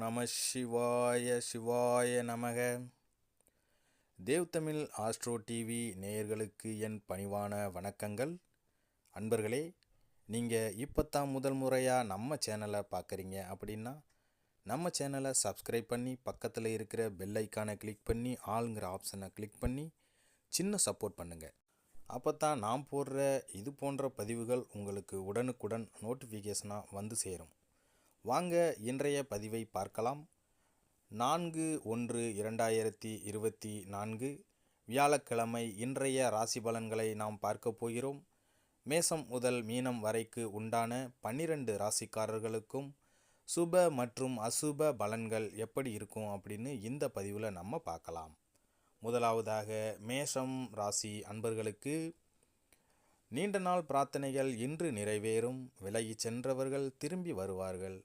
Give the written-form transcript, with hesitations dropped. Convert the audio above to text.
நம சிவாய சிவாய நமக. தேவ் தமிழ் ஆஸ்ட்ரோ டிவி நேயர்களுக்கு என் பணிவான வணக்கங்கள். அன்பர்களே, நீங்கள் இப்போத்தான் முதல் முறையாக நம்ம சேனலை பார்க்குறீங்க அப்படின்னா நம்ம சேனலை சப்ஸ்கிரைப் பண்ணி பக்கத்தில் இருக்கிற பெல் ஐக்கானை கிளிக் பண்ணி ஆளுங்கிற ஆப்ஷனை கிளிக் பண்ணி சின்ன சப்போர்ட் பண்ணுங்கள். அப்போ தான் நான் போடுற இது போன்ற பதிவுகள் உங்களுக்கு உடனுக்குடன் நோட்டிஃபிகேஷனாக வந்து சேரும். வாங்க இன்றைய பதிவை பார்க்கலாம். 4/1/2024 வியாழக்கிழமை இன்றைய ராசி பலன்களை நாம் பார்க்க போகிறோம். மேசம் முதல் மீனம் வரைக்கு உண்டான 12 ராசிக்காரர்களுக்கும் சுப மற்றும் அசுப பலன்கள் எப்படி இருக்கும் அப்படின்னு இந்த பதிவில் நம்ம பார்க்கலாம். முதலாவதாக மேஷம் ராசி அன்பர்களுக்கு நீண்ட நாள் பிரார்த்தனைகள் இன்று நிறைவேறும். விலகி சென்றவர்கள் திரும்பி வருவார்கள்.